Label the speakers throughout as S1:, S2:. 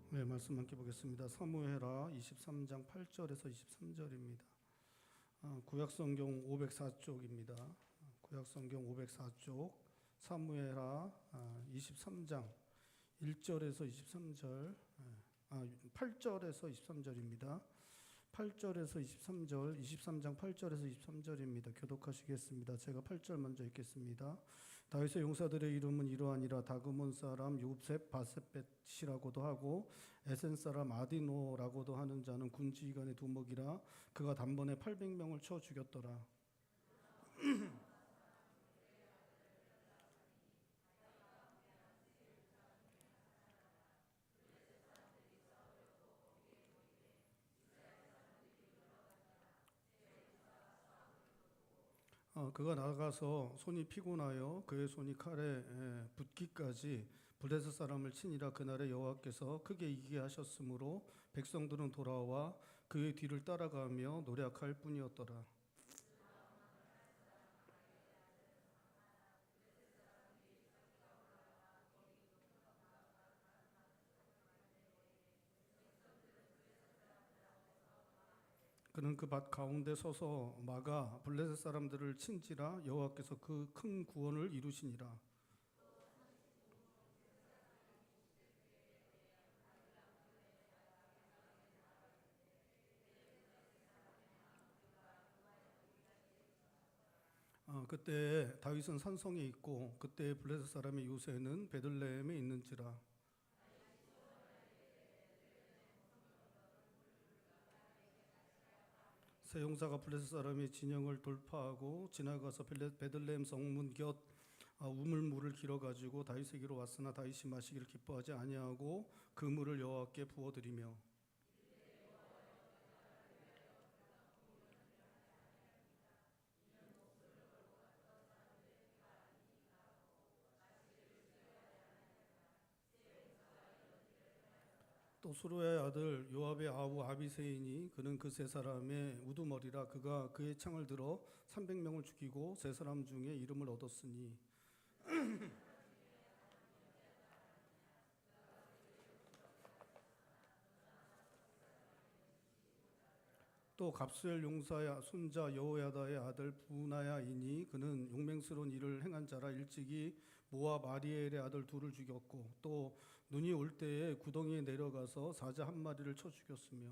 S1: 네, 말씀 함께 보겠습니다. 사무엘하 23장 8절에서 23절입니다. 구약성경 504쪽입니다. 구약성경 504쪽 사무엘하 23장 1절에서 23절, 8절에서 23절입니다. 8절에서 23절, 23장 8절에서 23절입니다. 교독하시겠습니다. 제가 8절 먼저 읽겠습니다. 다윗의 용사들의 이름은 이러하니라. 다그몬 사람 요셉 바세벳이라고도 하고 에센 사람 아디노라고도 하는 자는 군지휘관의 두목이라. 그가 단번에 800명을 쳐 죽였더라. 그가 나가서 손이 피곤하여 그의 손이 칼에 붙기까지 블레셋 사람을 치니라. 그날에 여호와께서 크게 이기게 하셨으므로 백성들은 돌아와 그의 뒤를 따라가며 노력할 뿐이었더라. 그는 그 밭 가운데 서서 막아 블레셋 사람들을 친지라. 여호와께서 그 큰 구원을 이루시니라. 그때 다윗은 산성에 있고 그때 블레셋 사람의 요새는 베들레헴에 있는지라. 세 용사가 블레셋 사람의 진영을 돌파하고 지나가서 베들레헴 성문 곁 우물물을 길어 가지고 다윗에게로 왔으나 다윗이 마시기를 기뻐하지 아니하고 그 물을 여호와께 부어드리며 또 수루의 아들 요압의 아우 아비새이니 그는 그 세 사람의 우두머리라. 그가 그의 창을 들어 300명을 죽이고 세 사람 중에 이름을 얻었으니. 또 갑수엘 용사의 손자 여호야다의 아들 부나야이니 그는 용맹스러운 일을 행한 자라. 일찍이 모압 아리엘의 아들 둘을 죽였고 또 눈이 올 때에 구덩이에 내려가서 사자 한 마리를 쳐 죽였으며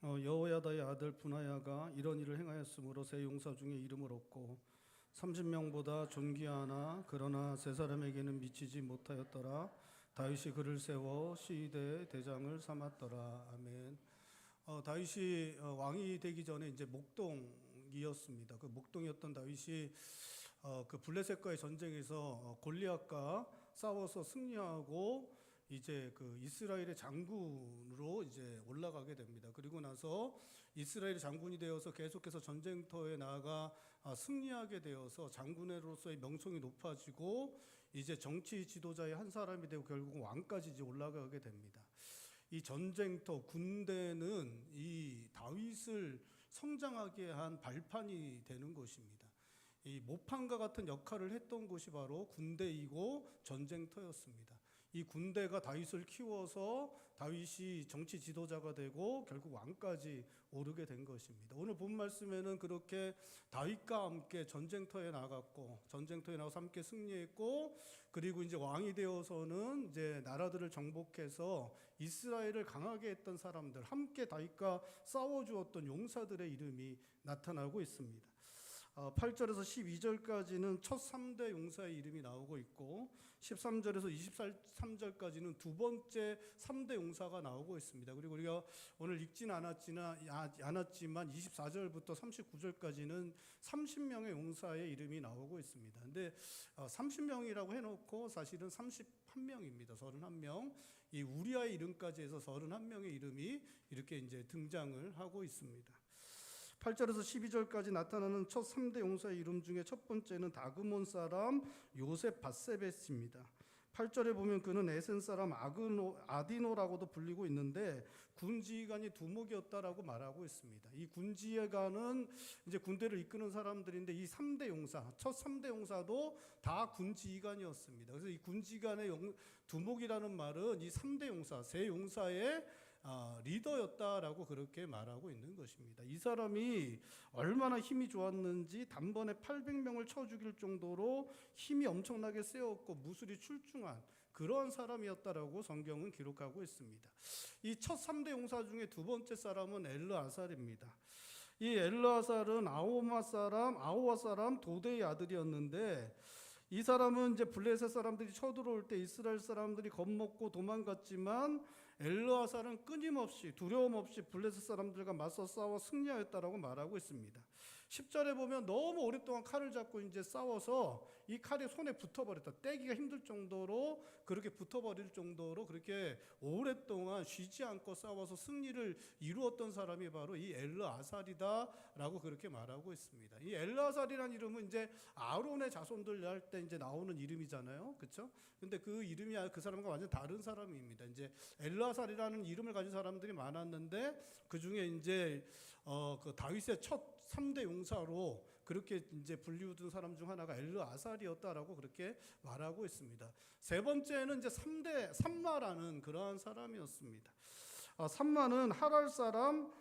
S1: 여호야다의 아들 부나야가 이런 일을 행하였으므로 세 용사 중에 이름을 얻고 30명보다 존귀하나 그러나 세 사람에게는 미치지 못하였더라. 다윗이 그를 세워 시대 대장을 삼았더라. 아멘. 다윗이 왕이 되기 전에 이제 목동이었습니다. 그 목동이었던 다윗이 그 블레셋과의 전쟁에서 골리앗과 싸워서 승리하고 이제 그 이스라엘의 장군으로 이제 올라가게 됩니다. 그리고 나서 이스라엘의 장군이 되어서 계속해서 전쟁터에 나아가 승리하게 되어서 장군으로서의 명성이 높아지고 이제 정치 지도자의 한 사람이 되고 결국 왕까지 이제 올라가게 됩니다. 이 전쟁터 군대는 이 다윗을 성장하게 한 발판이 되는 것입니다. 이 모판과 같은 역할을 했던 곳이 바로 군대이고 전쟁터였습니다. 이 군대가 다윗을 키워서 다윗이 정치 지도자가 되고 결국 왕까지 오르게 된 것입니다. 오늘 본 말씀에는 그렇게 다윗과 함께 전쟁터에 나갔고 전쟁터에 나가서 함께 승리했고 그리고 이제 왕이 되어서는 이제 나라들을 정복해서 이스라엘을 강하게 했던 사람들, 함께 다윗과 싸워주었던 용사들의 이름이 나타나고 있습니다. 8절에서 12절까지는 첫 3대 용사의 이름이 나오고 있고 13절에서 23절까지는 두 번째 3대 용사가 나오고 있습니다. 그리고 우리가 오늘 읽지는 않았지만 24절부터 39절까지는 30명의 용사의 이름이 나오고 있습니다. 근데 30명이라고 해놓고 사실은 31명입니다. 31명. 이 우리아의 이름까지 해서 31명의 이름이 이렇게 이제 등장을 하고 있습니다. 8절에서 12절까지 나타나는 첫 3대 용사의 이름 중에 첫 번째는 다그몬 사람 요셉 바세벳입니다. 8절에 보면 그는 에센 사람 아디노라고도 불리고 있는데 군지휘관이 두목이었다라고 말하고 있습니다. 이 군지휘관은 이제 군대를 이끄는 사람들인데 이 3대 용사, 첫 3대 용사도 다 군지휘관이었습니다. 그래서 이 군지휘관의 두목이라는 말은 이 3대 용사, 세 용사의 리더였다라고 그렇게 말하고 있는 것입니다. 이 사람이 얼마나 힘이 좋았는지 단번에 800명을 쳐 죽일 정도로 힘이 엄청나게 세었고 무술이 출중한 그런 사람이었다라고 성경은 기록하고 있습니다. 이 첫 3대 용사 중에 두 번째 사람은 엘르아살입니다. 이 엘르아살은 아호와 사람 도대의 아들이었는데 이 사람은 이제 블레셋 사람들이 쳐들어올 때 이스라엘 사람들이 겁먹고 도망갔지만 엘르아살은 끊임없이 두려움 없이 블레셋 사람들과 맞서 싸워 승리하였다라고 말하고 있습니다. 10절에 보면 너무 오랫동안 칼을 잡고 이제 싸워서 이 칼이 손에 붙어버렸다. 떼기가 힘들 정도로 그렇게 붙어버릴 정도로 그렇게 오랫동안 쉬지 않고 싸워서 승리를 이루었던 사람이 바로 이 엘르아살이다라고 그렇게 말하고 있습니다. 이 엘르아살이라는 이름은 이제 아론의 자손들 할 때 이제 나오는 이름이잖아요, 그렇죠? 근데 그 이름이 그 사람과 완전 다른 사람입니다. 이제 엘르아살이라는 이름을 가진 사람들이 많았는데 그 중에 이제 그 다윗의 첫 3대 용사로 그렇게 이제 불리우던 사람 중 하나가 엘르아살이었다라고 그렇게 말하고 있습니다. 세 번째는 이제 삼마라는 그러한 사람이었습니다. 삼마는 하랄 사람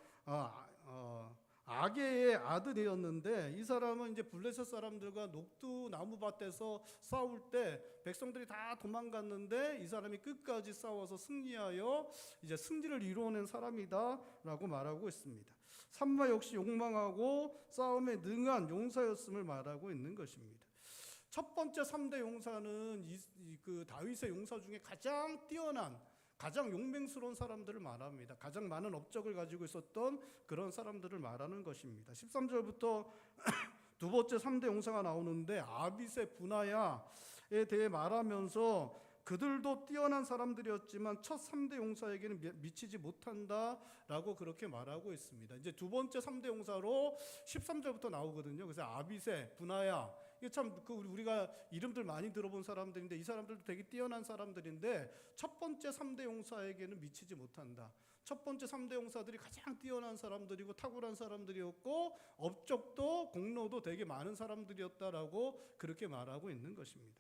S1: 아게의 아들이었는데 이 사람은 이제 블레셋 사람들과 녹두 나무밭에서 싸울 때 백성들이 다 도망갔는데 이 사람이 끝까지 싸워서 승리하여 이제 승리를 이루어낸 사람이다라고 말하고 있습니다. 삼마 역시 욕망하고 싸움에 능한 용사였음을 말하고 있는 것입니다. 첫 번째 3대 용사는 그 다윗의 용사 중에 가장 뛰어난 가장 용맹스러운 사람들을 말합니다. 가장 많은 업적을 가지고 있었던 그런 사람들을 말하는 것입니다. 13절부터 두 번째 3대 용사가 나오는데 아비세 분하야에 대해 말하면서 그들도 뛰어난 사람들이었지만 첫 3대 용사에게는 미치지 못한다라고 그렇게 말하고 있습니다. 이제 두 번째 3대 용사로 13절부터 나오거든요. 그래서 아비세, 분하야, 이게 참 우리가 이름들 많이 들어본 사람들인데 이 사람들도 되게 뛰어난 사람들인데 첫 번째 3대 용사에게는 미치지 못한다. 첫 번째 3대 용사들이 가장 뛰어난 사람들이고 탁월한 사람들이었고 업적도 공로도 되게 많은 사람들이었다라고 그렇게 말하고 있는 것입니다.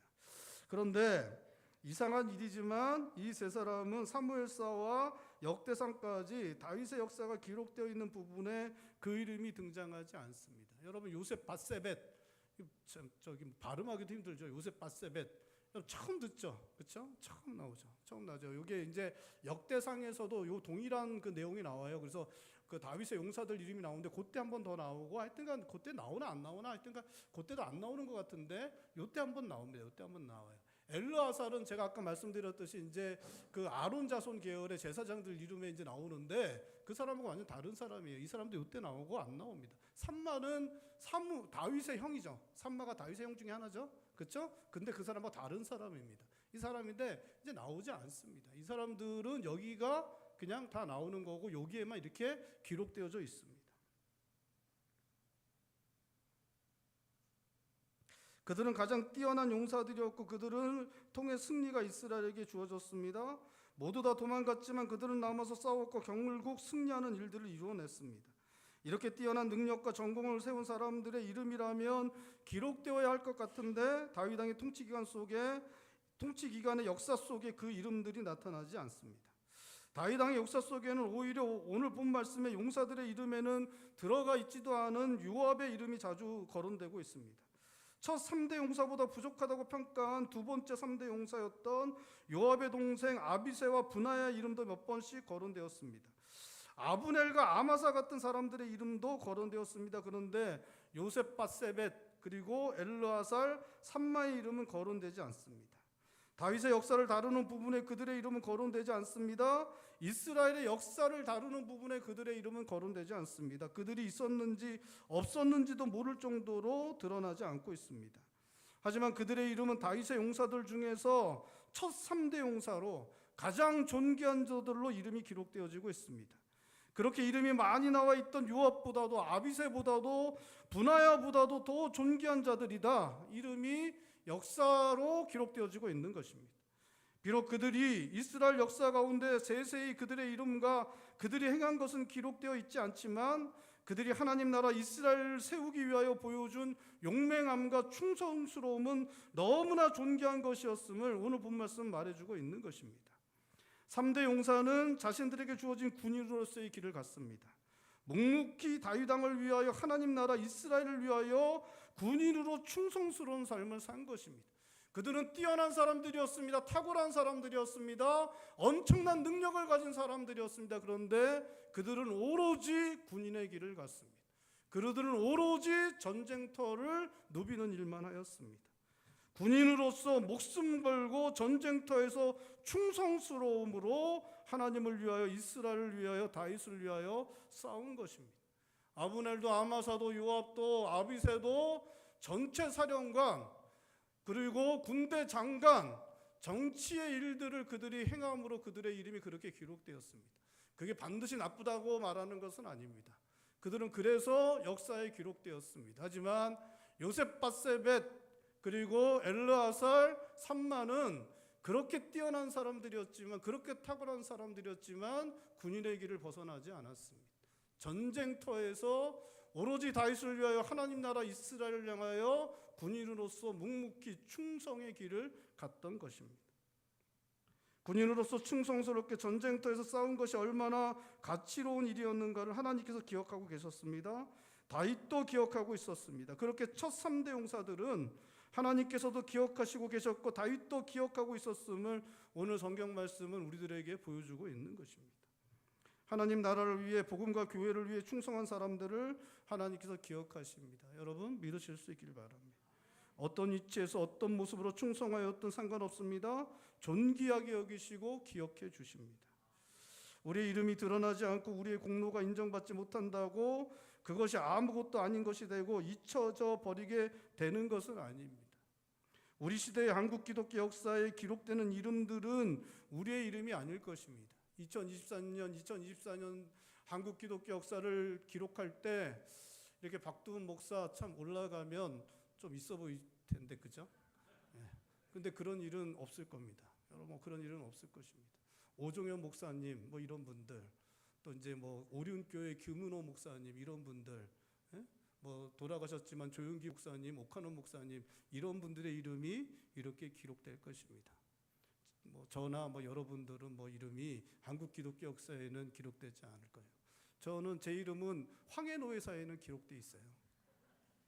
S1: 그런데 이상한 일이지만 이 세 사람은 사무엘사와 역대상까지 다윗의 역사가 기록되어 있는 부분에 그 이름이 등장하지 않습니다. 여러분 요셉 밧세벳 저기 발음하기도 힘들죠. 요셉 밧세벳 처음 듣죠, 그렇죠? 처음 나오죠. 이게 이제 역대상에서도 요 동일한 그 내용이 나와요. 그래서 그 다윗의 용사들 이름이 나오는데 그때 한 번 더 나오고 하여튼간 그때 나오나 안 나오나 하여튼간 그때도 안 나오는 것 같은데 요때 한 번 나옵니다. 요때 한 번 나와요. 엘르아살은 제가 아까 말씀드렸듯이 이제 그 아론 자손 계열의 제사장들 이름에 이제 나오는데 그 사람하고 완전 다른 사람이에요. 이 사람도 이때 나오고 안 나옵니다. 삼마는 다윗의 형이죠. 삼마가 다윗의 형 중에 하나죠. 그렇죠? 근데 그 사람과 다른 사람입니다. 이 사람인데 이제 나오지 않습니다. 이 사람들은 여기가 그냥 다 나오는 거고 여기에만 이렇게 기록되어져 있습니다. 그들은 가장 뛰어난 용사들이었고 그들을 통해 승리가 이스라엘에게 주어졌습니다. 모두 다 도망갔지만 그들은 남아서 싸웠고 결국 승리하는 일들을 이루어냈습니다. 이렇게 뛰어난 능력과 전공을 세운 사람들의 이름이라면 기록되어야 할 것 같은데 다윗 왕의 통치기간의 역사 속에 그 이름들이 나타나지 않습니다. 다윗 왕의 역사 속에는 오히려 오늘 본 말씀의 용사들의 이름에는 들어가 있지도 않은 요압의 이름이 자주 거론되고 있습니다. 첫 3대 용사보다 부족하다고 평가한 두 번째 3대 용사였던 요압의 동생 아비세와 분하야 이름도 몇 번씩 거론되었습니다. 아브넬과 아마사 같은 사람들의 이름도 거론되었습니다. 그런데 요셉 밧세벳 그리고 엘르아살, 삼마의 이름은 거론되지 않습니다. 다윗의 역사를 다루는 부분에 그들의 이름은 거론되지 않습니다. 이스라엘의 역사를 다루는 부분에 그들의 이름은 거론되지 않습니다. 그들이 있었는지 없었는지도 모를 정도로 드러나지 않고 있습니다. 하지만 그들의 이름은 다윗의 용사들 중에서 첫 3대 용사로 가장 존귀한 자들로 이름이 기록되어지고 있습니다. 그렇게 이름이 많이 나와 있던 요압보다도 아비새보다도 분하야보다도 더 존귀한 자들이다. 이름이 역사로 기록되어지고 있는 것입니다. 비록 그들이 이스라엘 역사 가운데 세세히 그들의 이름과 그들이 행한 것은 기록되어 있지 않지만 그들이 하나님 나라 이스라엘을 세우기 위하여 보여준 용맹함과 충성스러움은 너무나 존귀한 것이었음을 오늘 본 말씀 말해주고 있는 것입니다. 3대 용사는 자신들에게 주어진 군인으로서의 길을 갔습니다. 묵묵히 다윗 왕을 위하여 하나님 나라 이스라엘을 위하여 군인으로 충성스러운 삶을 산 것입니다. 그들은 뛰어난 사람들이었습니다. 탁월한 사람들이었습니다. 엄청난 능력을 가진 사람들이었습니다. 그런데 그들은 오로지 군인의 길을 갔습니다. 그들은 오로지 전쟁터를 누비는 일만 하였습니다. 군인으로서 목숨 걸고 전쟁터에서 충성스러움으로 하나님을 위하여 이스라엘을 위하여 다윗을 위하여 싸운 것입니다. 아브넬도 아마사도 요압도 아비새도 전체 사령관 그리고 군대 장관 정치의 일들을 그들이 행함으로 그들의 이름이 그렇게 기록되었습니다. 그게 반드시 나쁘다고 말하는 것은 아닙니다. 그들은 그래서 역사에 기록되었습니다. 하지만 요셉바세벳 그리고 엘르아살, 삼마는 그렇게 뛰어난 사람들이었지만 그렇게 탁월한 사람들이었지만 군인의 길을 벗어나지 않았습니다. 전쟁터에서 오로지 다윗을 위하여 하나님 나라 이스라엘을 향하여 군인으로서 묵묵히 충성의 길을 갔던 것입니다. 군인으로서 충성스럽게 전쟁터에서 싸운 것이 얼마나 가치로운 일이었는가를 하나님께서 기억하고 계셨습니다. 다윗도 기억하고 있었습니다. 그렇게 첫 3대 용사들은 하나님께서도 기억하시고 계셨고 다윗도 기억하고 있었음을 오늘 성경 말씀은 우리들에게 보여주고 있는 것입니다. 하나님 나라를 위해 복음과 교회를 위해 충성한 사람들을 하나님께서 기억하십니다. 여러분 믿으실 수 있기를 바랍니다. 어떤 위치에서 어떤 모습으로 충성하였든 상관없습니다. 존귀하게 여기시고 기억해 주십니다. 우리의 이름이 드러나지 않고 우리의 공로가 인정받지 못한다고 그것이 아무것도 아닌 것이 되고 잊혀져 버리게 되는 것은 아닙니다. 우리 시대의 한국 기독교 역사에 기록되는 이름들은 우리의 이름이 아닐 것입니다. 2024년 한국 기독교 역사를 기록할 때 이렇게 박두훈 목사 참 올라가면 좀 있어 보일 텐데 그죠? 근데 그런 일은 없을 겁니다. 여러분 그런 일은 없을 것입니다. 오종현 목사님 뭐 이런 분들 또 이제 뭐 오륜교회 규문호 목사님 이런 분들 뭐 돌아가셨지만 조용기 목사님, 오카노 목사님 이런 분들의 이름이 이렇게 기록될 것입니다. 뭐 저나 뭐 여러분들은 뭐 이름이 한국 기독교 역사에는 기록되지 않을 거예요. 저는 제 이름은 황해노회사에는 기록돼 있어요.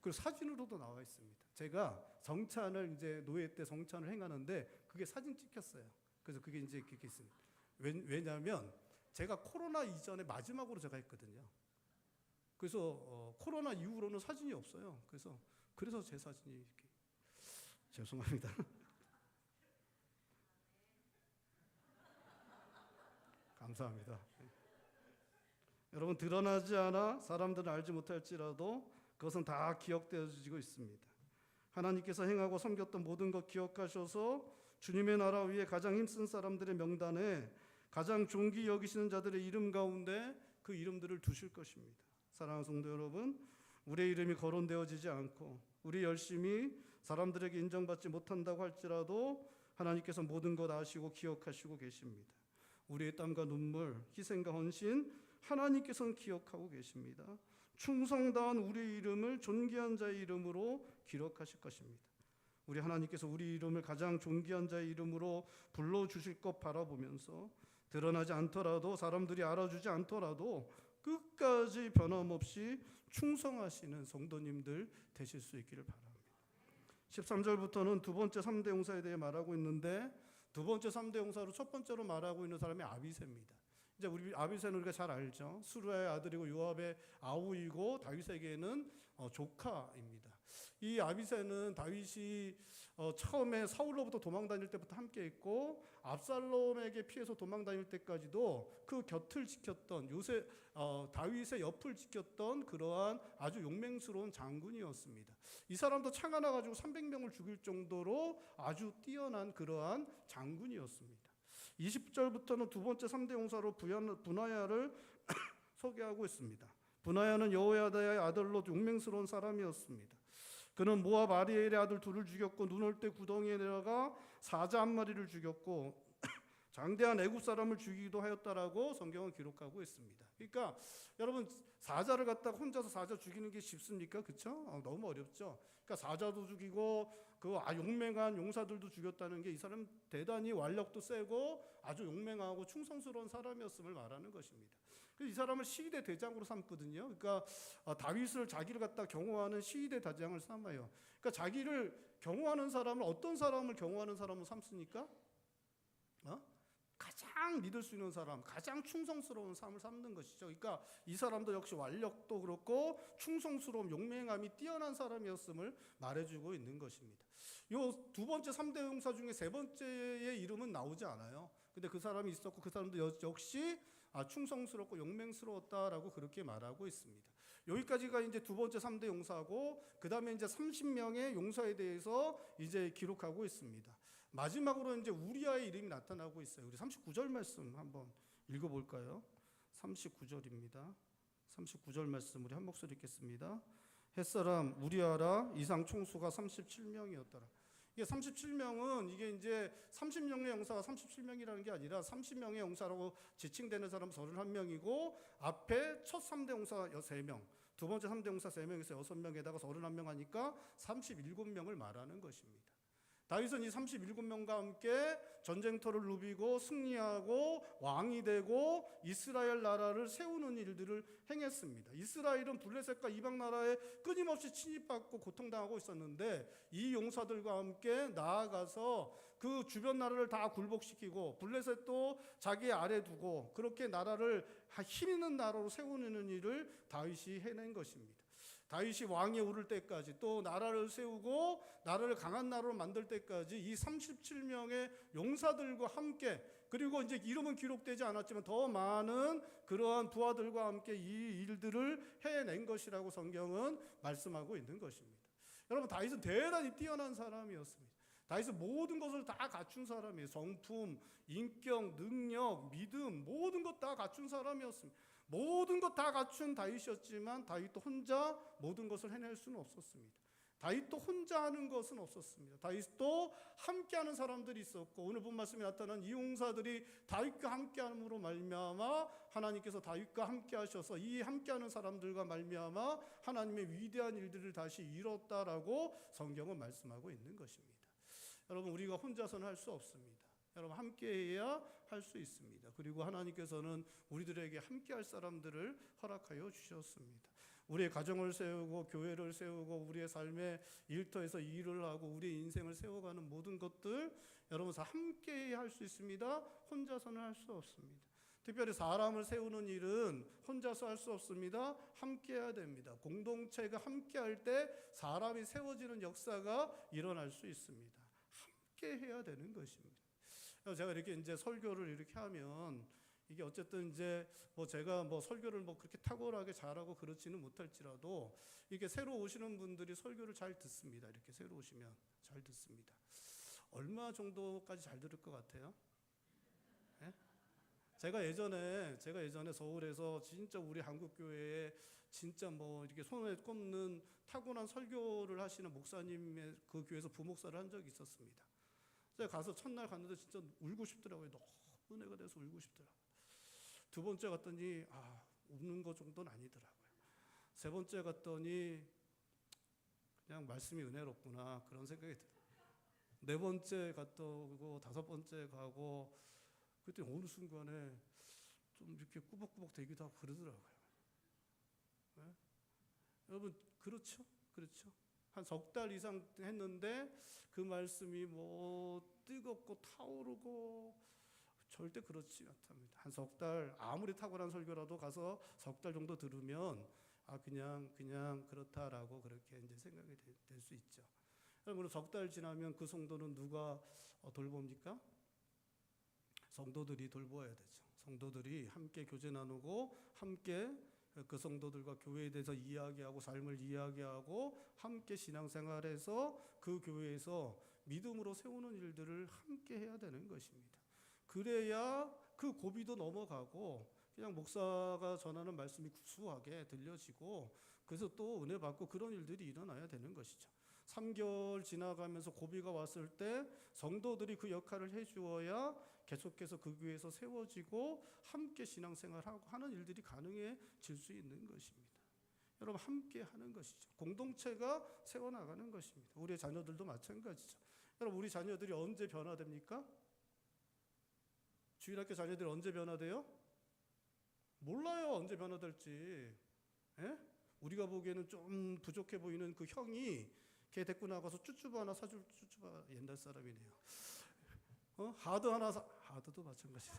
S1: 그리고 사진으로도 나와 있습니다. 제가 성찬을 이제 노예 때 성찬을 행하는데 그게 사진 찍혔어요. 그래서 그게 이제 이렇게 있습니다. 왜냐하면 제가 코로나 이전에 마지막으로 제가 했거든요. 그래서 코로나 이후로는 사진이 없어요. 그래서 제 사진이 이렇게 죄송합니다. 감사합니다. 여러분 드러나지 않아 사람들은 알지 못할지라도 그것은 다 기억되어지고 있습니다. 하나님께서 행하고 섬겼던 모든 것 기억하셔서 주님의 나라 위에 가장 힘쓴 사람들의 명단에 가장 존귀 여기시는 자들의 이름 가운데 그 이름들을 두실 것입니다. 사랑하는 성도 여러분, 우리의 이름이 거론되어지지 않고 우리 열심히 사람들에게 인정받지 못한다고 할지라도 하나님께서 모든 것 아시고 기억하시고 계십니다. 우리의 땀과 눈물, 희생과 헌신 하나님께서는 기억하고 계십니다. 충성다한 우리의 이름을 존귀한 자의 이름으로 기록하실 것입니다. 우리 하나님께서 우리 이름을 가장 존귀한 자의 이름으로 불러주실 것 바라보면서 드러나지 않더라도 사람들이 알아주지 않더라도 끝까지 변함없이 충성하시는 성도님들 되실 수 있기를 바랍니다. 13절부터는 두 번째 3대 용사에 대해 말하고 있는데 두 번째 3대 용사로 첫 번째로 말하고 있는 사람이 아비새입니다. 이제 우리 아비새는 우리가 잘 알죠. 수루야의 아들이고 요압의 아우이고 다윗에게는 조카입니다. 이 아비새는 다윗이 처음에 사울로부터 도망 다닐 때부터 함께 있고 압살롬에게 피해서 도망 다닐 때까지도 그 곁을 지켰던 다윗의 옆을 지켰던 그러한 아주 용맹스러운 장군이었습니다. 이 사람도 창 하나 가지고 300명을 죽일 정도로 아주 뛰어난 그러한 장군이었습니다. 20절부터는 두 번째 3대 용사로 분하야를 소개하고 있습니다. 분하야는 여호야다의 아들로 용맹스러운 사람이었습니다. 그는 모압 아리엘의 아들 둘을 죽였고 눈 올 때 구덩이에 내려가 사자 한 마리를 죽였고 장대한 애굽 사람을 죽이기도 하였다라고 성경은 기록하고 있습니다. 그러니까 여러분 사자를 갖다가 혼자서 사자 죽이는 게 쉽습니까? 그렇죠? 너무 어렵죠. 그러니까 사자도 죽이고 그 용맹한 용사들도 죽였다는 게 이 사람 대단히 완력도 세고 아주 용맹하고 충성스러운 사람이었음을 말하는 것입니다. 그래서 이 사람을 시위대 대장으로 삼거든요. 그러니까 다윗을 자기를 갖다 경호하는 시위대 대장을 삼아요. 그러니까 자기를 경호하는 사람을 어떤 사람을 경호하는 사람으로 삼습니까? 가장 믿을 수 있는 사람, 가장 충성스러운 사람을 삼는 것이죠. 그러니까 이 사람도 역시 완력도 그렇고 충성스러움, 용맹함이 뛰어난 사람이었음을 말해주고 있는 것입니다. 요 두 번째 3대 용사 중에 세 번째의 이름은 나오지 않아요. 근데 그 사람이 있었고 그 사람도 역시 충성스럽고 용맹스러웠다라고 그렇게 말하고 있습니다. 여기까지가 이제 두 번째 3대 용사고 그 다음에 이제 30명의 용사에 대해서 이제 기록하고 있습니다. 마지막으로 이제 우리아의 이름이 나타나고 있어요. 우리 39절 말씀 한번 읽어볼까요? 39절입니다. 39절 말씀 우리 한 목소리 읽겠습니다. 햇사람 우리아라 이상 총수가 37명이었더라. 이게 37명은 이게 이제 30명의 용사가 37명이라는 게 아니라 30명의 용사라고 지칭되는 사람 31명이고 앞에 첫 3대 용사 3명, 두 번째 3대 용사 3명에서 6명에다가 31명 하니까 37명을 말하는 것입니다. 다윗은 이 37명과 함께 전쟁터를 누비고 승리하고 왕이 되고 이스라엘 나라를 세우는 일들을 행했습니다. 이스라엘은 블레셋과 이방 나라에 끊임없이 침입받고 고통당하고 있었는데 이 용사들과 함께 나아가서 그 주변 나라를 다 굴복시키고 블레셋도 자기 아래 두고 그렇게 나라를 힘 있는 나라로 세우는 일을 다윗이 해낸 것입니다. 다윗이 왕에 오를 때까지 또 나라를 세우고 나라를 강한 나라로 만들 때까지 이 37명의 용사들과 함께 그리고 이제 이름은 기록되지 않았지만 더 많은 그러한 부하들과 함께 이 일들을 해낸 것이라고 성경은 말씀하고 있는 것입니다. 여러분 다윗은 대단히 뛰어난 사람이었습니다. 다윗은 모든 것을 다 갖춘 사람이에요. 성품, 인격, 능력, 믿음 모든 것 다 갖춘 사람이었습니다. 모든 것 다 갖춘 다윗이었지만 다윗도 혼자 모든 것을 해낼 수는 없었습니다. 다윗도 혼자 하는 것은 없었습니다. 다윗도 함께하는 사람들이 있었고 오늘 본 말씀에 나타난 이 용사들이 다윗과 함께함으로 말미암아 하나님께서 다윗과 함께하셔서 이 함께하는 사람들과 말미암아 하나님의 위대한 일들을 다시 이뤘다라고 성경은 말씀하고 있는 것입니다. 여러분 우리가 혼자서는 할 수 없습니다. 여러분 함께해야 할 수 있습니다. 그리고 하나님께서는 우리들에게 함께할 사람들을 허락하여 주셨습니다. 우리의 가정을 세우고 교회를 세우고 우리의 삶의 일터에서 일을 하고 우리의 인생을 세워가는 모든 것들 여러분 다 함께해야 할 수 있습니다. 혼자서는 할 수 없습니다. 특별히 사람을 세우는 일은 혼자서 할 수 없습니다. 함께해야 됩니다. 공동체가 함께할 때 사람이 세워지는 역사가 일어날 수 있습니다. 함께해야 되는 것입니다. 제가 이렇게 이제 설교를 이렇게 하면 이게 어쨌든 이제 제가 설교를 그렇게 탁월하게 잘하고 그렇지는 못할지라도 이게 새로 오시는 분들이 설교를 잘 듣습니다. 이렇게 새로 오시면 잘 듣습니다. 얼마 정도까지 잘 들을 것 같아요? 네? 제가 예전에 서울에서 진짜 우리 한국교회에 진짜 이렇게 손에 꼽는 타고난 설교를 하시는 목사님의 그 교회에서 부목사를 한 적이 있었습니다. 제가 가서 첫날 갔는데 진짜 울고 싶더라고요. 너무 은혜가 돼서 울고 싶더라고요. 두 번째 갔더니 우는 거 정도는 아니더라고요. 세 번째 갔더니 그냥 말씀이 은혜롭구나 그런 생각이 들어요. 네 번째 갔다고 다섯 번째 가고 그때 어느 순간에 좀 이렇게 꾸벅꾸벅 대기도 하고 그러더라고요. 네? 여러분 그렇죠? 한 석 달 이상 했는데 그 말씀이 뜨겁고 타오르고 절대 그렇지 않답니다. 한 석 달 아무리 탁월한 설교라도 가서 석 달 정도 들으면 그냥 그렇다라고 그렇게 이제 생각이 될 수 있죠. 그럼 석 달 지나면 그 성도는 누가 돌봅니까? 성도들이 돌보아야 되죠. 성도들이 함께 교제 나누고 함께 그 성도들과 교회에 대해서 이야기하고 삶을 이야기하고 함께 신앙생활해서 그 교회에서 믿음으로 세우는 일들을 함께 해야 되는 것입니다. 그래야 그 고비도 넘어가고 그냥 목사가 전하는 말씀이 구수하게 들려지고 그래서 또 은혜 받고 그런 일들이 일어나야 되는 것이죠. 3개월 지나가면서 고비가 왔을 때 성도들이 그 역할을 해주어야 계속해서 그 교회에서 세워지고 함께 신앙생활하고 하는 일들이 가능해질 수 있는 것입니다. 여러분, 함께 하는 것이죠. 공동체가 세워나가는 것입니다. 우리의 자녀들도 마찬가지죠. 여러분, 우리 자녀들이 언제 변화됩니까? 주일학교 자녀들이 언제 변화돼요? 몰라요, 언제 변화될지. 예? 우리가 보기에는 좀 부족해 보이는 그 형이 걔 데리고 나가서 쭈쭈바 하나 사줄, 쭈쭈바 옛날 사람이네요. 하드 하나 하드도 마찬가지죠.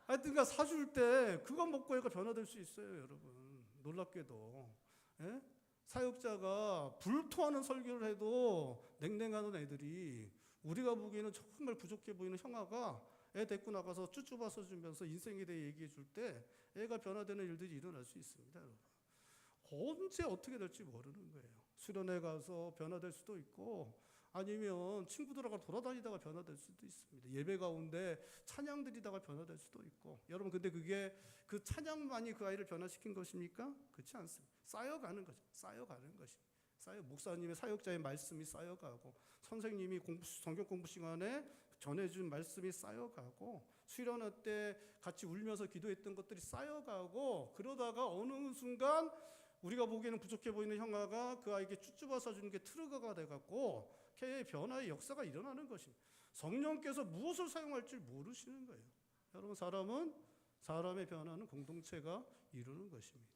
S1: 하여튼가 사줄 때 그거 먹고 애가 변화될 수 있어요, 여러분. 놀랍게도. 예? 사역자가 불토하는 설교를 해도 냉랭하는 애들이 우리가 보기에는 정말 부족해 보이는 형아가 애 데리고 나가서 쭈쭈바 써주면서 인생에 대해 얘기해 줄 때 애가 변화되는 일들이 일어날 수 있습니다, 여러분. 언제 어떻게 될지 모르는 거예요. 수련회 가서 변화될 수도 있고 아니면 친구들하고 돌아다니다가 변화될 수도 있습니다. 예배 가운데 찬양 드리다가 변화될 수도 있고. 여러분, 근데 그게 그 찬양만이 그 아이를 변화시킨 것입니까? 그렇지 않습니다. 쌓여가는 거죠. 쌓여가는 것입니다. 목사님의 사역자의 말씀이 쌓여가고 선생님이 성경 공부 시간에 전해준 말씀이 쌓여가고 수련회 때 같이 울면서 기도했던 것들이 쌓여가고 그러다가 어느 순간 우리가 보기에는 부족해 보이는 형아가 그 아이에게 쭈쭈바 사주는 게 트리거가 돼갖고 걔의 변화의 역사가 일어나는 것입니다. 성령께서 무엇을 사용할지 모르시는 거예요. 여러분, 사람의 변화는 공동체가 이루는 것입니다.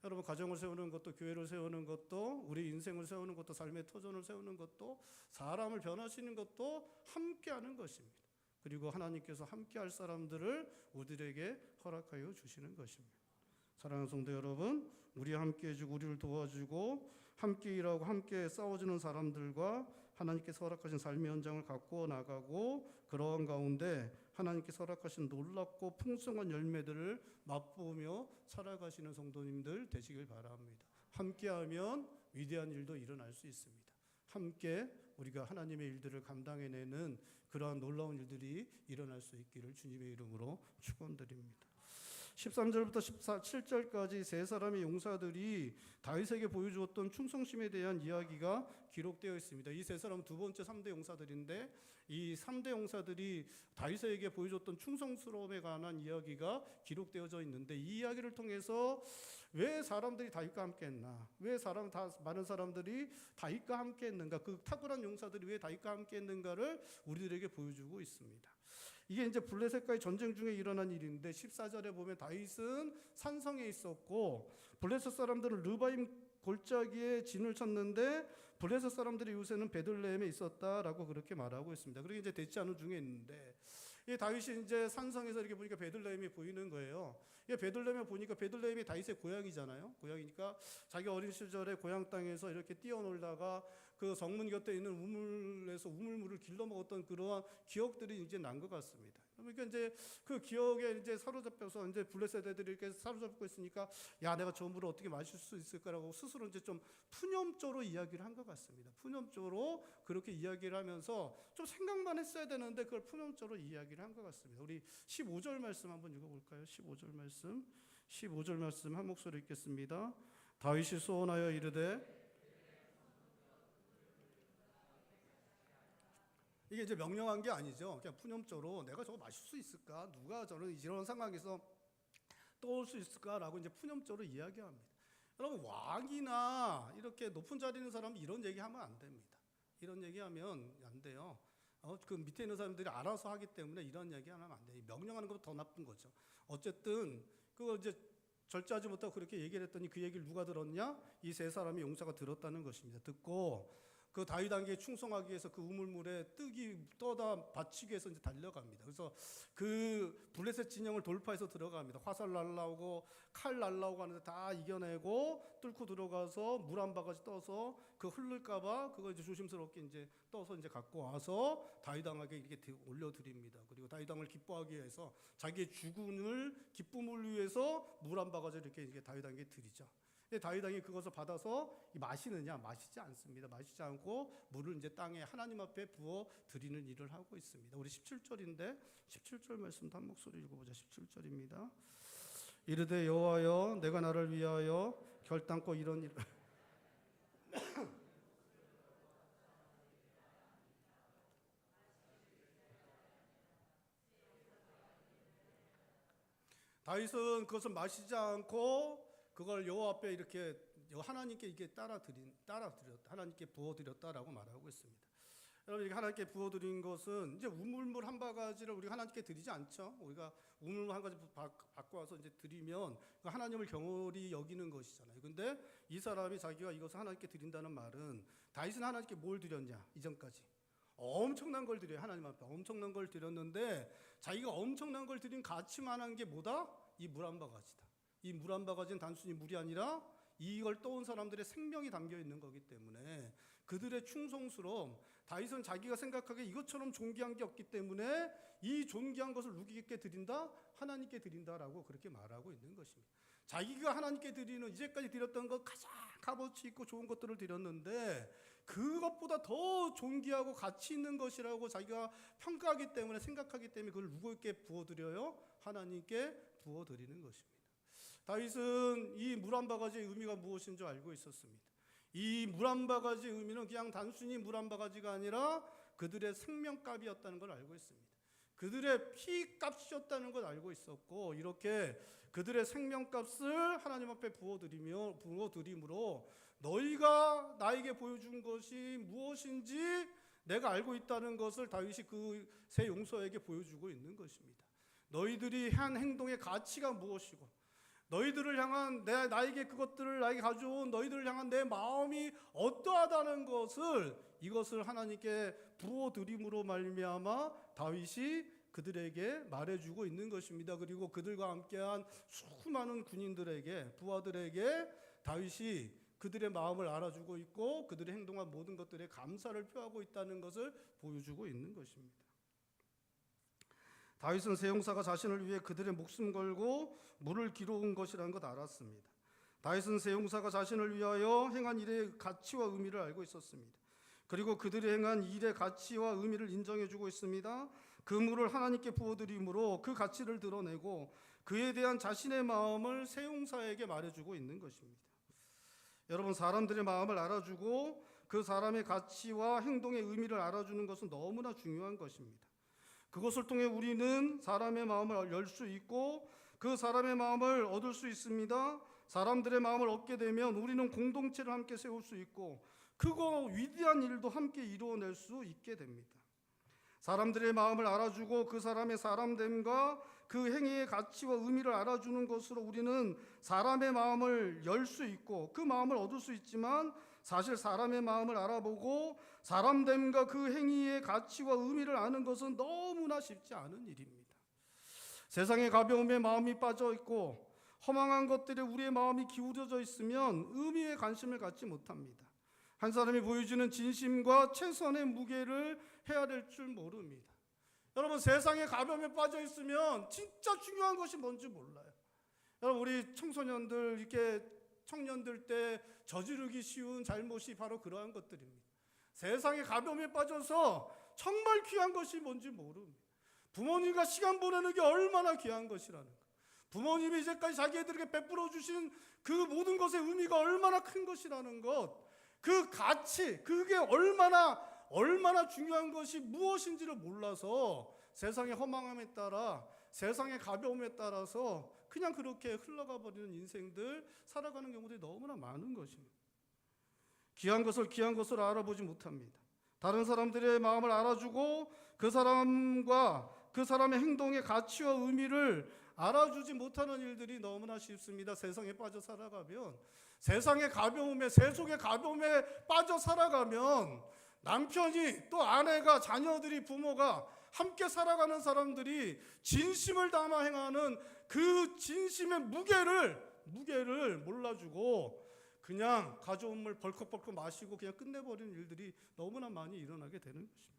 S1: 여러분, 가정을 세우는 것도 교회를 세우는 것도 우리 인생을 세우는 것도 삶의 터전을 세우는 것도 사람을 변화시키는 것도 함께하는 것입니다. 그리고 하나님께서 함께할 사람들을 우리들에게 허락하여 주시는 것입니다. 사랑하는 성도 여러분, 우리 함께 해주고 우리를 도와주고 함께 일하고 함께 싸워주는 사람들과 하나님께서 허락하신 삶의 현장을 갖고 나가고 그러한 가운데 하나님께서 허락하신 놀랍고 풍성한 열매들을 맛보며 살아가시는 성도님들 되시길 바랍니다. 함께하면 위대한 일도 일어날 수 있습니다. 함께 우리가 하나님의 일들을 감당해내는 그러한 놀라운 일들이 일어날 수 있기를 주님의 이름으로 축원드립니다. 13절부터 17절까지 세 사람의 용사들이 다윗에게 보여주었던 충성심에 대한 이야기가 기록되어 있습니다. 이 세 사람은 두 번째 3대 용사들인데 이 3대 용사들이 다윗에게 보여줬던 충성스러움에 관한 이야기가 기록되어져 있는데 이 이야기를 통해서 왜 사람들이 다윗과 함께 했나? 왜 많은 사람들이 다윗과 함께 했는가? 그 탁월한 용사들이 왜 다윗과 함께 했는가를 우리들에게 보여주고 있습니다. 이게 이제 블레셋과의 전쟁 중에 일어난 일인데 14절에 보면 다윗은 산성에 있었고 블레셋 사람들은 르바임 골짜기에 진을 쳤는데 블레셋 사람들이 요새는 베들레헴에 있었다라고 그렇게 말하고 있습니다. 그리고 이제 되지 않은 중에 있는데 이 다윗이 이제 산성에서 이렇게 보니까 베들레헴이 보이는 거예요. 이 베들레헴에 보니까 베들레헴이 다윗의 고향이잖아요. 고향이니까 자기 어린 시절에 고향 땅에서 이렇게 뛰어놀다가 그 성문 곁에 있는 우물에서 우물물을 길러 먹었던 그러한 기억들이 이제 난 것 같습니다. 그러니까 이제 그 기억에 이제 사로잡혀서 이제 블레셋 애들이 이렇게 사로잡고 있으니까 야, 내가 저 물을 어떻게 마실 수 있을까라고 스스로 이제 좀 푸념적으로 이야기를 한 것 같습니다. 푸념적으로 그렇게 이야기를 하면서 좀 생각만 했어야 되는데 그걸 푸념적으로 이야기를 한 것 같습니다. 우리 15절 말씀 한번 읽어볼까요? 15절 말씀 한 목소리 읽겠습니다. 다윗이 소원하여 이르되 이게 이제 명령한 게 아니죠. 그냥 푸념적으로 내가 저거 마실 수 있을까? 누가 저는 이런 상황에서 떠올 수 있을까라고 이제 푸념적으로 이야기합니다. 여러분, 왕이나 이렇게 높은 자리에 있는 사람은 이런 얘기하면 안 됩니다. 이런 얘기하면 안 돼요. 그 밑에 있는 사람들이 알아서 하기 때문에 이런 얘기하면 안 돼요. 명령하는 것보다 더 나쁜 거죠. 어쨌든 그걸 이제 절제하지 못하고 그렇게 얘기를 했더니 그 얘기를 누가 들었냐? 이 세 사람이 용사가 들었다는 것입니다. 듣고 그 다윗에게 충성하기 위해서 그 우물물에 떠다 바치기 위해서 이제 달려갑니다. 그래서 그 블레셋 진영을 돌파해서 들어갑니다. 화살 날라오고 칼 날라오고 하는데 다 이겨내고 뚫고 들어가서 물 한 바가지 떠서 그 흐를까봐 그거 이제 조심스럽게 이제 떠서 이제 갖고 와서 다윗왕에게 이렇게 올려드립니다. 그리고 다윗왕을 기뻐하기 위해서 자기의 죽음을 기쁨을 위해서 물 한 바가지 이렇게 다윗왕에게 드리죠. 다윗왕이 그것을 받아서 마시느냐? 마시지 않습니다. 마시지 않고 물을 이제 땅에 하나님 앞에 부어 드리는 일을 하고 있습니다. 우리 17절인데 17절 말씀도 한 목소리 읽어보자. 17절입니다. 이르되 여호와여, 내가 나를 위하여 결단코 이런 일 다윗은 그것을 마시지 않고 그걸 여호와 앞에 이렇게 하나님께 이게 하나님께 부어드렸다라고 말하고 있습니다. 여러분, 하나님께 부어드린 것은 이제 우물물 한 바가지를 우리가 하나님께 드리지 않죠. 우리가 우물물 한 가지 갖고 와서 이제 드리면 하나님을 경홀히 여기는 것이잖아요. 근데 이 사람이 자기가 이것을 하나님께 드린다는 말은, 다윗은 하나님께 뭘 드렸냐? 이전까지 엄청난 걸 드려요. 하나님 앞에 엄청난 걸 드렸는데, 자기가 엄청난 걸 드린 가치만한 게 뭐다? 이 물 한 바가지다. 이 물 한 바가지는 단순히 물이 아니라 이걸 떠온 사람들의 생명이 담겨 있는 거기 때문에 그들의 충성스러움, 다윗은 자기가 생각하기에 이것처럼 존귀한 게 없기 때문에 이 존귀한 것을 누구에게 드린다? 하나님께 드린다라고 그렇게 말하고 있는 것입니다. 자기가 하나님께 드리는, 이제까지 드렸던 것 가장 값어치 있고 좋은 것들을 드렸는데 그것보다 더 존귀하고 가치 있는 것이라고 자기가 평가하기 때문에, 생각하기 때문에 그걸 누구에게 부어드려요? 하나님께 부어드리는 것입니다. 다윗은 이 물 한 바가지의 의미가 무엇인 줄 알고 있었습니다. 이 물 한 바가지의 의미는 그냥 단순히 물 한 바가지가 아니라 그들의 생명값이었다는 걸 알고 있습니다. 그들의 피값이었다는 걸 알고 있었고, 이렇게 그들의 생명값을 하나님 앞에 부어드림으로 너희가 나에게 보여준 것이 무엇인지 내가 알고 있다는 것을 다윗이 그 세 용사에게 보여주고 있는 것입니다. 너희들이 한 행동의 가치가 무엇이고, 너희들을 향한 나에게 그것들을 나에게 가져온 너희들을 향한 내 마음이 어떠하다는 것을, 이것을 하나님께 부어드림으로 말미암아 다윗이 그들에게 말해주고 있는 것입니다. 그리고 그들과 함께한 수많은 군인들에게, 부하들에게 다윗이 그들의 마음을 알아주고 있고 그들의 행동한 모든 것들에 감사를 표하고 있다는 것을 보여주고 있는 것입니다. 다윗은 세 용사가 자신을 위해 그들의 목숨 걸고 물을 길어온 것이라는 것 알았습니다. 다윗은 세 용사가 자신을 위하여 행한 일의 가치와 의미를 알고 있었습니다. 그리고 그들이 행한 일의 가치와 의미를 인정해주고 있습니다. 그 물을 하나님께 부어드림으로 그 가치를 드러내고 그에 대한 자신의 마음을 세 용사에게 말해주고 있는 것입니다. 여러분, 사람들의 마음을 알아주고 그 사람의 가치와 행동의 의미를 알아주는 것은 너무나 중요한 것입니다. 그것을 통해 우리는 사람의 마음을 열 수 있고 그 사람의 마음을 얻을 수 있습니다. 사람들의 마음을 얻게 되면 우리는 공동체를 함께 세울 수 있고 그거 위대한 일도 함께 이루어낼 수 있게 됩니다. 사람들의 마음을 알아주고 그 사람의 사람됨과 그 행위의 가치와 의미를 알아주는 것으로 우리는 사람의 마음을 열 수 있고 그 마음을 얻을 수 있지만, 사실 사람의 마음을 알아보고 사람됨과 그 행위의 가치와 의미를 아는 것은 너무나 쉽지 않은 일입니다. 세상의 가벼움에 마음이 빠져 있고 허망한 것들에 우리의 마음이 기울어져 있으면 의미에 관심을 갖지 못합니다. 한 사람이 보여주는 진심과 최선의 무게를 헤아릴 줄 모릅니다. 여러분, 세상의 가벼움에 빠져 있으면 진짜 중요한 것이 뭔지 몰라요. 여러분, 우리 청소년들, 이렇게 청년들 때 저지르기 쉬운 잘못이 바로 그러한 것들입니다. 세상의 가벼움에 빠져서 정말 귀한 것이 뭔지 모릅니다. 부모님과 시간 보내는 게 얼마나 귀한 것이라는 것, 부모님이 이제까지 자기 애들에게 베풀어 주신 그 모든 것의 의미가 얼마나 큰 것이라는 것, 그 가치, 그게 얼마나 중요한 것이 무엇인지를 몰라서 세상의 허망함에 따라, 세상의 가벼움에 따라서 그냥 그렇게 흘러가 버리는 인생들, 살아가는 경우들이 너무나 많은 것입니다. 귀한 것을 알아보지 못합니다. 다른 사람들의 마음을 알아주고 그 사람과 그 사람의 행동의 가치와 의미를 알아주지 못하는 일들이 너무나 쉽습니다. 세상에 빠져 살아가면, 세상의 가벼움에, 세속의 가벼움에 빠져 살아가면 남편이, 또 아내가, 자녀들이, 부모가, 함께 살아가는 사람들이 진심을 담아 행하는 그 진심의 무게를 몰라주고 그냥 가져온 물 벌컥벌컥 마시고 그냥 끝내버리는 일들이 너무나 많이 일어나게 되는 것입니다.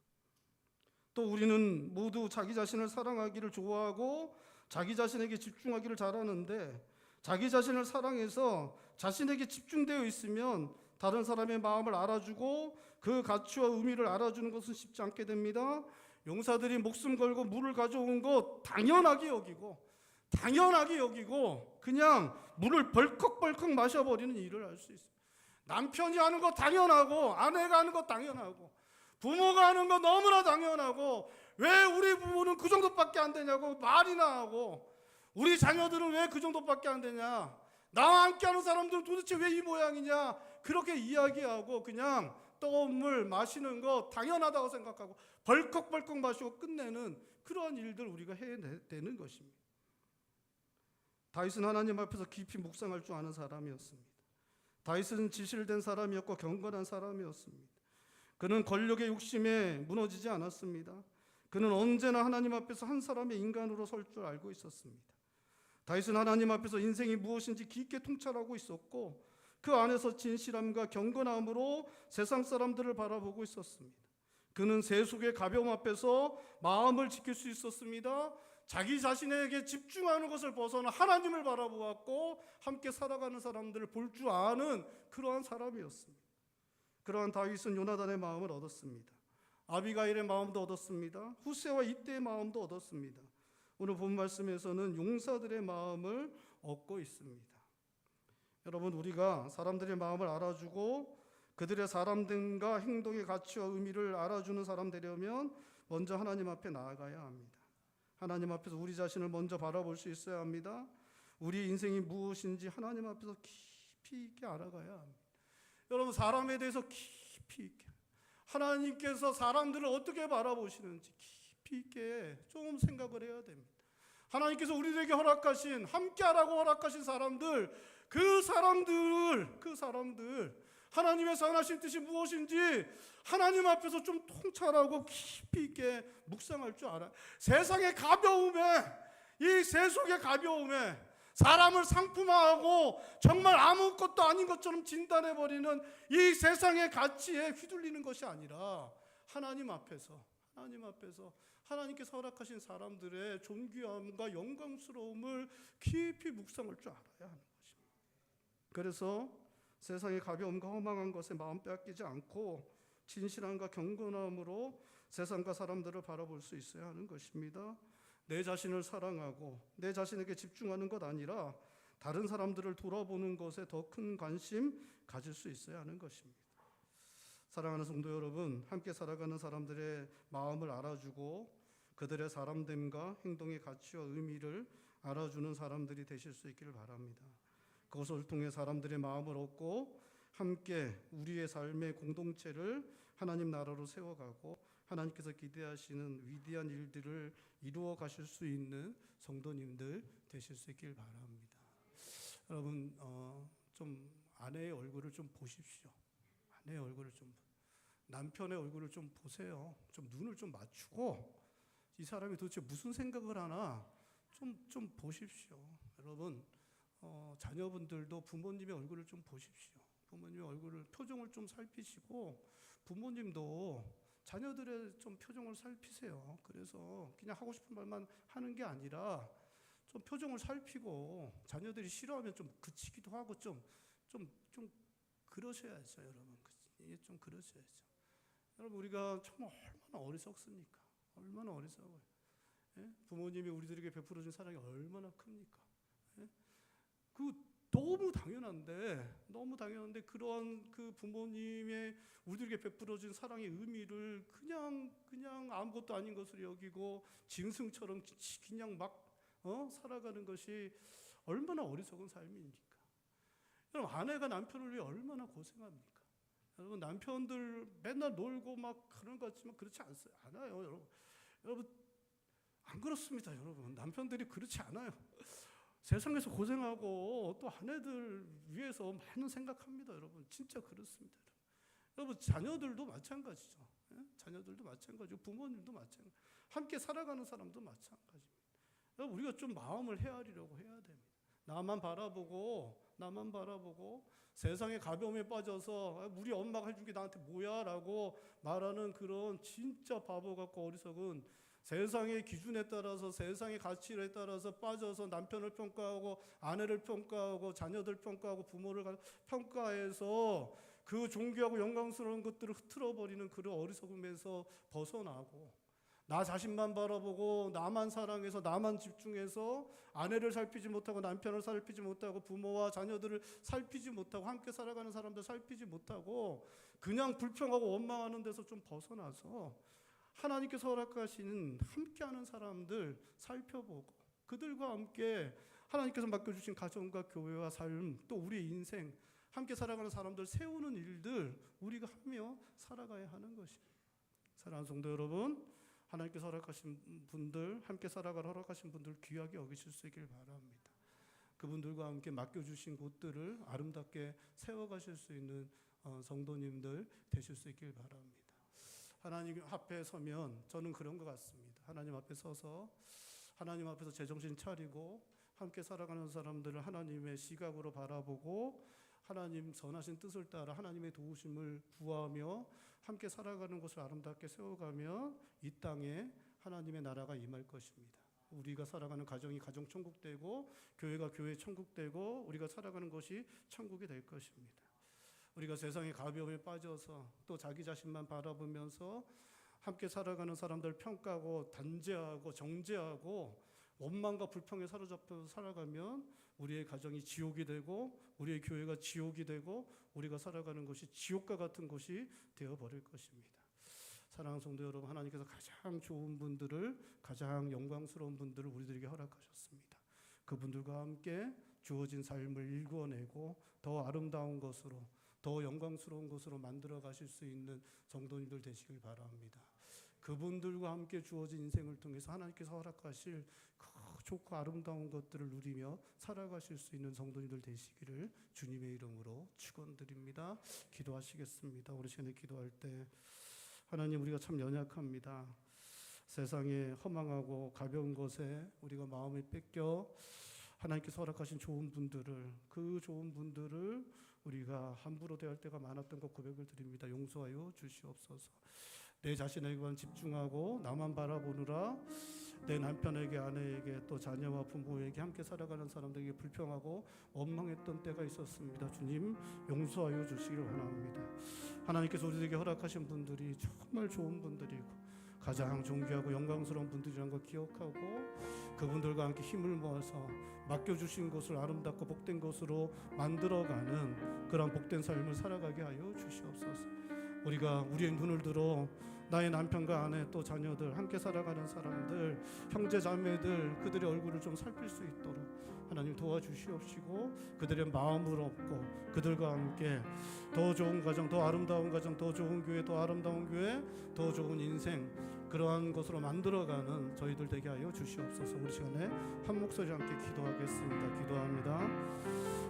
S1: 또 우리는 모두 자기 자신을 사랑하기를 좋아하고 자기 자신에게 집중하기를 잘하는데, 자기 자신을 사랑해서 자신에게 집중되어 있으면 다른 사람의 마음을 알아주고 그 가치와 의미를 알아주는 것은 쉽지 않게 됩니다. 용사들이 목숨 걸고 물을 가져온 것 당연하게 여기고 그냥 물을 벌컥벌컥 마셔버리는 일을 할 수 있어요. 남편이 하는 거 당연하고, 아내가 하는 거 당연하고, 부모가 하는 거 너무나 당연하고, 왜 우리 부모는 그 정도밖에 안 되냐고 말이나 하고, 우리 자녀들은 왜 그 정도밖에 안 되냐? 나와 함께하는 사람들은 도대체 왜 이 모양이냐? 그렇게 이야기하고 그냥 뜨거운 물 마시는 거 당연하다고 생각하고 벌컥벌컥 마시고 끝내는 그러한 일들 우리가 해야 되는 것입니다. 다윗은 하나님 앞에서 깊이 묵상할 줄 아는 사람이었습니다. 다윗은 지실된 사람이었고 경건한 사람이었습니다. 그는 권력의 욕심에 무너지지 않았습니다. 그는 언제나 하나님 앞에서 한 사람의 인간으로 설 줄 알고 있었습니다. 다윗은 하나님 앞에서 인생이 무엇인지 깊게 통찰하고 있었고 그 안에서 진실함과 경건함으로 세상 사람들을 바라보고 있었습니다. 그는 세속의 가벼움 앞에서 마음을 지킬 수 있었습니다. 자기 자신에게 집중하는 것을 벗어나 하나님을 바라보았고 함께 살아가는 사람들을 볼 줄 아는 그러한 사람이었습니다. 그러한 다윗은 요나단의 마음을 얻었습니다. 아비가일의 마음도 얻었습니다. 후세와 이때의 마음도 얻었습니다. 오늘 본 말씀에서는 용사들의 마음을 얻고 있습니다. 여러분, 우리가 사람들의 마음을 알아주고 그들의 사람됨과 행동의 가치와 의미를 알아주는 사람 되려면 먼저 하나님 앞에 나아가야 합니다. 하나님 앞에서 우리 자신을 먼저 바라볼 수 있어야 합니다. 우리 인생이 무엇인지 하나님 앞에서 깊이 있게 알아가야 합니다. 여러분, 사람에 대해서 깊이 있게, 하나님께서 사람들을 어떻게 바라보시는지 깊이 있게 좀 생각을 해야 됩니다. 하나님께서 우리에게 허락하신, 함께하라고 허락하신 사람들, 그 사람들 하나님의 선하신 뜻이 무엇인지 하나님 앞에서 좀 통찰하고 깊이 있게 묵상할 줄 알아요. 세상의 가벼움에, 이 세속의 가벼움에 사람을 상품화하고 정말 아무것도 아닌 것처럼 진단해버리는 이 세상의 가치에 휘둘리는 것이 아니라 하나님 앞에서 하나님께서 허락하신 사람들의 존귀함과 영광스러움을 깊이 묵상할 줄 알아야 하는 것입니다. 그래서 세상의 가벼움과 허망한 것에 마음 빼앗기지 않고 진실함과 경건함으로 세상과 사람들을 바라볼 수 있어야 하는 것입니다. 내 자신을 사랑하고 내 자신에게 집중하는 것 아니라 다른 사람들을 돌아보는 것에 더 큰 관심 가질 수 있어야 하는 것입니다. 사랑하는 성도 여러분, 함께 살아가는 사람들의 마음을 알아주고 그들의 사람됨과 행동의 가치와 의미를 알아주는 사람들이 되실 수 있기를 바랍니다. 그것을 통해 사람들의 마음을 얻고 함께 우리의 삶의 공동체를 하나님 나라로 세워가고 하나님께서 기대하시는 위대한 일들을 이루어 가실 수 있는 성도님들 되실 수 있길 바랍니다. 여러분, 좀 아내의 얼굴을 좀 보십시오. 아내의 얼굴을 좀, 남편의 얼굴을 좀 보세요. 좀 눈을 좀 맞추고 이 사람이 도대체 무슨 생각을 하나 좀 보십시오. 여러분, 자녀분들도 부모님의 얼굴을 좀 보십시오. 부모님의 얼굴을, 표정을 좀 살피시고 부모님도 자녀들의 좀 표정을 살피세요. 그래서 그냥 하고 싶은 말만 하는 게 아니라 좀 표정을 살피고 자녀들이 싫어하면 좀 그치기도 하고 좀 그러셔야죠, 여러분. 좀 그러셔야죠. 여러분, 우리가 정말 얼마나 어리석습니까? 얼마나 어리석어요. 예? 부모님이 우리들에게 베풀어준 사랑이 얼마나 큽니까? 예? 그 너무 당연한데 그런 그 부모님의 우리들에게 베풀어준 사랑의 의미를 그냥 아무것도 아닌 것으로 여기고 짐승처럼 그냥 막 살아가는 것이 얼마나 어리석은 삶입니까? 여러분, 아내가 남편을 위해 얼마나 고생합니까? 여러분, 남편들 맨날 놀고 막 그런 것 같지만 그렇지 않아요, 여러분. 안 그렇습니다, 여러분. 남편들이 그렇지 않아요. 세상에서 고생하고 또 아내들 위해서 많은 생각합니다, 여러분. 진짜 그렇습니다. 여러분, 자녀들도 마찬가지죠. 예? 자녀들도 마찬가지고 부모님도 마찬가지. 함께 살아가는 사람도 마찬가지입니다. 여러분, 우리가 좀 마음을 헤아리려고 해야 됩니다. 나만 바라보고 세상의 가벼움에 빠져서 우리 엄마가 해준 게 나한테 뭐야? 라고 말하는 그런 진짜 바보 같고 어리석은 세상의 기준에 따라서, 세상의 가치에 따라서 빠져서 남편을 평가하고 아내를 평가하고 자녀들 평가하고 부모를 평가해서 그 존귀하고 영광스러운 것들을 흐트러버리는 그런 어리석음에서 벗어나고 나 자신만 바라보고 나만 사랑해서 나만 집중해서 아내를 살피지 못하고 남편을 살피지 못하고 부모와 자녀들을 살피지 못하고 함께 살아가는 사람들 살피지 못하고 그냥 불평하고 원망하는 데서 좀 벗어나서 하나님께서 허락하시는 함께하는 사람들 살펴보고 그들과 함께 하나님께서 맡겨주신 가정과 교회와 삶, 또 우리의 인생, 함께 살아가는 사람들 세우는 일들 우리가 하며 살아가야 하는 것입니다. 사랑하는 성도 여러분, 하나님께서 허락하신 분들, 함께 살아가라 허락하신 분들 귀하게 여기실 수 있길 바랍니다. 그분들과 함께 맡겨주신 곳들을 아름답게 세워가실 수 있는 성도님들 되실 수 있길 바랍니다. 하나님 앞에 서면 저는 그런 것 같습니다. 하나님 앞에 서서 하나님 앞에서 제정신 차리고 함께 살아가는 사람들을 하나님의 시각으로 바라보고 하나님 선하신 뜻을 따라 하나님의 도우심을 구하며 함께 살아가는 것을 아름답게 세워가며 이 땅에 하나님의 나라가 임할 것입니다. 우리가 살아가는 가정이 가정 천국 되고 교회가 교회 천국 되고 우리가 살아가는 것이 천국이 될 것입니다. 우리가 세상의 가벼움에 빠져서 또 자기 자신만 바라보면서 함께 살아가는 사람들 평가하고 단죄하고 정죄하고 원망과 불평에 사로잡혀 살아가면 우리의 가정이 지옥이 되고 우리의 교회가 지옥이 되고 우리가 살아가는 것이 지옥과 같은 곳이 되어버릴 것입니다. 사랑하는 성도 여러분, 하나님께서 가장 좋은 분들을, 가장 영광스러운 분들을 우리들에게 허락하셨습니다. 그분들과 함께 주어진 삶을 일궈내고 더 아름다운 것으로, 더 영광스러운 것으로 만들어 가실 수 있는 성도님들 되시길 바랍니다. 그분들과 함께 주어진 인생을 통해서 하나님께서 허락하실 그 좋고 아름다운 것들을 누리며 살아가실 수 있는 성도님들 되시기를 주님의 이름으로 축원드립니다. 기도하시겠습니다. 우리 시간에 기도할 때 하나님, 우리가 참 연약합니다. 세상에 허망하고 가벼운 것에 우리가 마음을 뺏겨 하나님께서 허락하신 좋은 분들을, 그 좋은 분들을 우리가 함부로 대할 때가 많았던 것 고백을 드립니다. 용서하여 주시옵소서. 내 자신에게만 집중하고 나만 바라보느라 내 남편에게, 아내에게, 또 자녀와 부모에게 함께 살아가는 사람들에게 불평하고 원망했던 때가 있었습니다. 주님, 용서하여 주시기를 원합니다. 하나님께서 우리에게 허락하신 분들이 정말 좋은 분들이고 가장 존귀하고 영광스러운 분들이라는 걸 기억하고 그분들과 함께 힘을 모아서 맡겨주신 것을 아름답고 복된 것으로 만들어가는 그런 복된 삶을 살아가게 하여 주시옵소서. 우리가 우리의 눈을 들어 나의 남편과 아내 또 자녀들, 함께 살아가는 사람들, 형제 자매들, 그들의 얼굴을 좀 살필 수 있도록 하나님 도와주시옵시고 그들의 마음을 얻고 그들과 함께 더 좋은 가정, 더 아름다운 가정, 더 좋은 교회, 더 아름다운 교회, 더 좋은 인생, 그러한 것으로 만들어가는 저희들 되게 하여 주시옵소서. 우리 시간에 한 목소리 함께 기도하겠습니다. 기도합니다.